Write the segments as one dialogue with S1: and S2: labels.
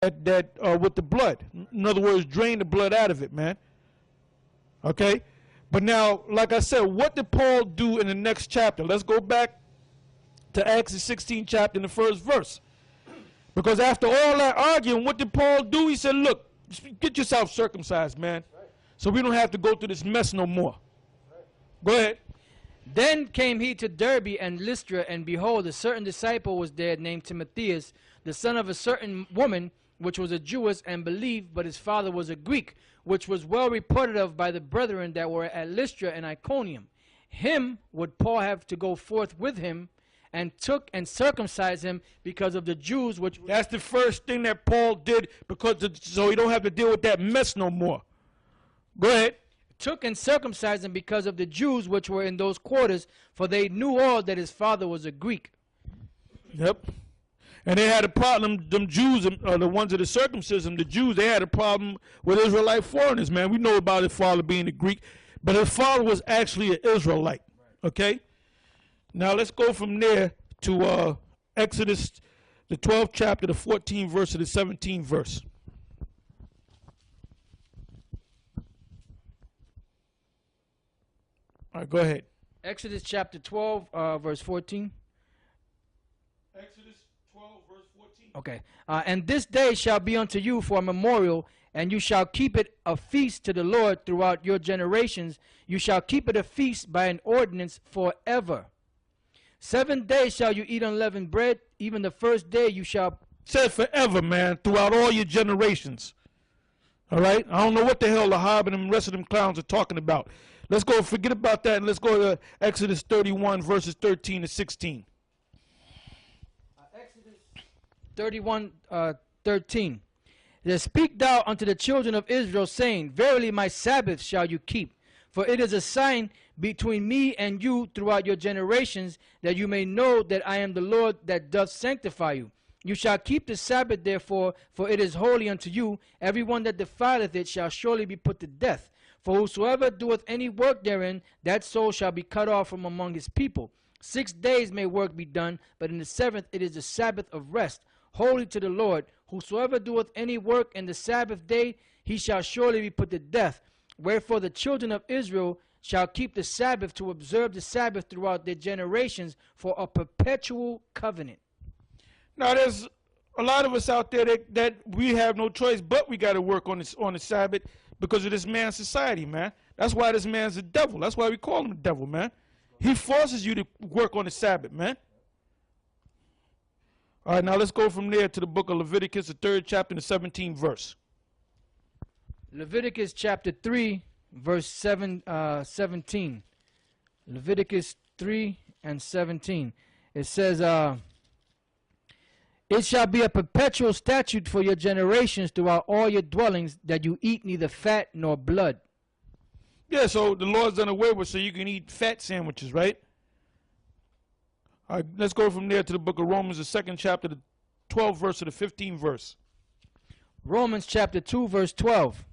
S1: with the blood. In other words, drain the blood out of it, man. Okay? But now, like I said, what did Paul do in the next chapter? Let's go back to Acts the 16th chapter in the first verse. Because after all that arguing, what did Paul do? He said, look, get yourself circumcised, man. Right. So we don't have to go through this mess no more. Right. Go ahead.
S2: Then came he to Derbe and Lystra, and behold, a certain disciple was there named Timotheus, the son of a certain woman, which was a Jewess, and believed, but his father was a Greek, which was well reported of by the brethren that were at Lystra and Iconium. Him would Paul have to go forth with him, and took and circumcised him because of the Jews, which...
S1: That's the first thing that Paul did, so he don't have to deal with that mess no more. Go ahead.
S2: Took and circumcised him because of the Jews which were in those quarters, for they knew all that his father was a Greek.
S1: Yep. And they had a problem, them Jews, the ones of the circumcision, the Jews, they had a problem with Israelite foreigners, man. We know about his father being a Greek, but his father was actually an Israelite, okay? Now let's go from there to Exodus, the 12th chapter, the 14th verse to the 17th verse. All right, go ahead.
S2: Exodus chapter 12, verse 14.
S1: Exodus 12, verse 14.
S2: Okay. And this day shall be unto you for a memorial, and you shall keep it a feast to the Lord throughout your generations. You shall keep it a feast by an ordinance forever. 7 days shall you eat unleavened bread. Even the first day you shall...
S1: Said forever, man, throughout all your generations. All right? I don't know what the hell the Hobbit and the rest of them clowns are talking about. Let's go, forget about that, and let's go to Exodus 31, verses 13 to 16.
S2: Exodus 31, 13. It says, Speak thou unto the children of Israel, saying, Verily my Sabbath shall you keep, for it is a sign between me and you throughout your generations, that you may know that I am the Lord that doth sanctify you. You shall keep the Sabbath therefore, for it is holy unto you. Every one that defileth it shall surely be put to death. For whosoever doeth any work therein, that soul shall be cut off from among his people. 6 days may work be done, but in the seventh it is the Sabbath of rest, holy to the Lord. Whosoever doeth any work in the Sabbath day, he shall surely be put to death. Wherefore the children of Israel shall keep the Sabbath to observe the Sabbath throughout their generations for a perpetual covenant.
S1: Now there's a lot of us out there that we have no choice, but we got to work on the Sabbath because of this man's society, man. That's why this man's the devil. That's why we call him the devil, man. He forces you to work on the Sabbath, man. All right, now let's go from there to the book of Leviticus, the 3rd chapter, the 17th verse.
S2: Leviticus chapter 3, verse 17. Leviticus 3 and 17. It says, It shall be a perpetual statute for your generations throughout all your dwellings, that you eat neither fat nor blood.
S1: Yeah, so the Lord's done away with so you can eat fat sandwiches, right? All right, let's go from there to the book of Romans, the 2nd chapter, the 12th verse to the 15th verse.
S2: Romans chapter 2, verse 12.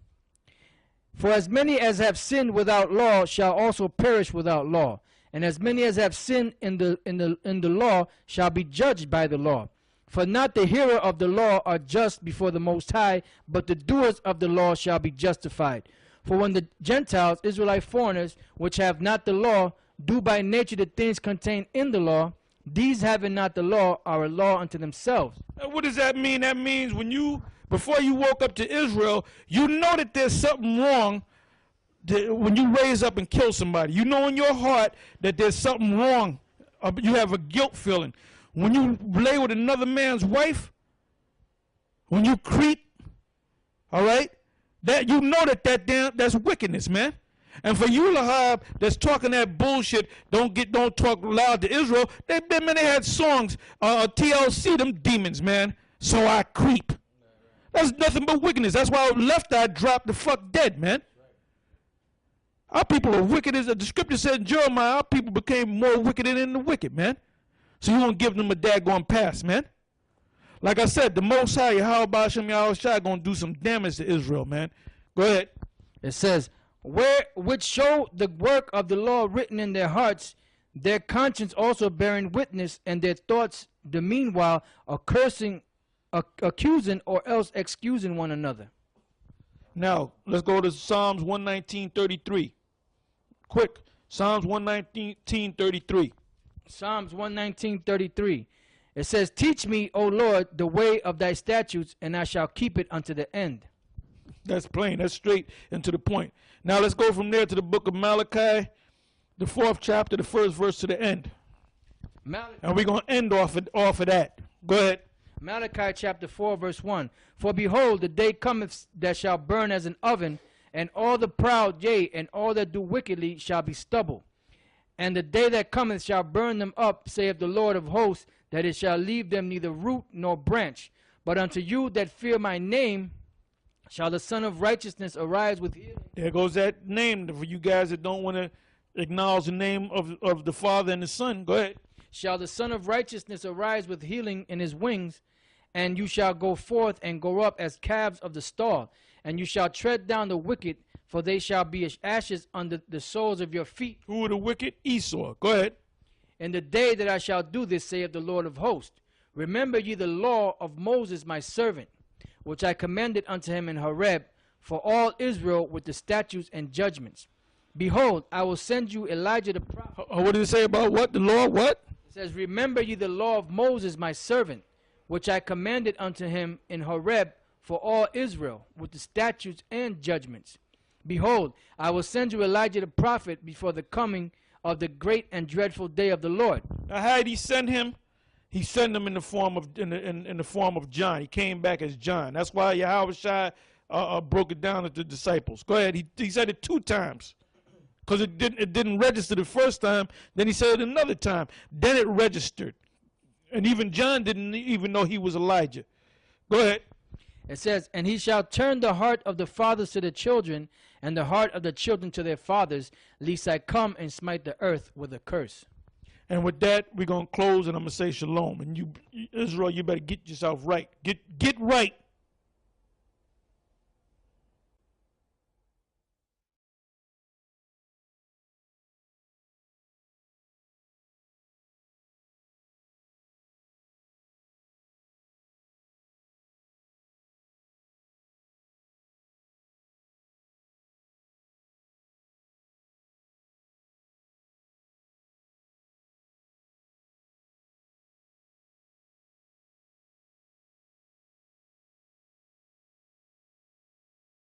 S2: For as many as have sinned without law shall also perish without law, and as many as have sinned in the law shall be judged by the law. For not the hearer of the law are just before the Most High, but the doers of the law shall be justified. For when the Gentiles, Israelite foreigners, which have not the law, do by nature the things contained in the law, these having not the law are a law unto themselves.
S1: Now, what does that mean? That means before you woke up to Israel, you know that there's something wrong when you raise up and kill somebody. You know in your heart that there's something wrong. You have a guilt feeling. When you lay with another man's wife, when you creep, all right, that you know that's wickedness, man. And for you, Lahab, that's talking that bullshit, don't talk loud to Israel. They had songs, TLC, them demons, man. So I creep. That's nothing but wickedness. That's why Left Eye dropped the fuck dead, man. Our people are wicked. As the scripture said in Jeremiah, our people became more wicked than the wicked, man. So you won't give them a daggone pass, man. Like I said, the Most High, Yahweh Ba'ashem Yahushua, going to do some damage to Israel, man. Go ahead.
S2: It says, which show the work of the law written in their hearts, their conscience also bearing witness, and their thoughts the meanwhile are cursing accusing or else excusing one another.
S1: Now, let's go to Psalms 119:33. Quick. Psalms 119:33.
S2: Psalms 119:33. It says, "Teach me, O Lord, the way of thy statutes, and I shall keep it unto the end."
S1: That's plain. That's straight and to the point. Now, let's go from there to the book of Malachi, the 4th chapter, the 1st verse to the end. And we're going to end off of that. Go ahead.
S2: Malachi chapter 4 verse 1. "For behold, the day cometh that shall burn as an oven, and all the proud, yea, and all that do wickedly shall be stubble. And the day that cometh shall burn them up, saith the Lord of hosts, that it shall leave them neither root nor branch. But unto you that fear my name shall the Son of Righteousness arise with healing."
S1: There goes that name for you guys that don't want to acknowledge the name of the Father and the Son. Go ahead.
S2: "Shall the Son of Righteousness arise with healing in his wings, and you shall go forth and go up as calves of the stall, and you shall tread down the wicked, for they shall be as ashes under the soles of your feet.
S1: Who are the wicked? Esau. Go ahead.
S2: In the day that I shall do this, saith the Lord of hosts, remember ye the law of Moses my servant, which I commanded unto him in Horeb, for all Israel with the statutes and judgments. Behold, I will send you Elijah the prophet."
S1: What did it say about what? The law? What?
S2: It says, "Remember ye the law of Moses my servant, which I commanded unto him in Horeb for all Israel, with the statutes and judgments. Behold, I will send you Elijah the prophet before the coming of the great and dreadful day of the Lord."
S1: Now, how did he send him? He sent him in the form of in the form of John. He came back as John. That's why Yahweh Shai broke it down to the disciples. Go ahead. He said it 2 times. Because it didn't register the first time. Then he said it another time. Then it registered. And even John didn't even know he was Elijah. Go ahead.
S2: It says, "And he shall turn the heart of the fathers to the children, and the heart of the children to their fathers, lest I come and smite the earth with a curse."
S1: And with that, we're going to close, and I'm going to say shalom. And you, Israel, you better get yourself right. Get right.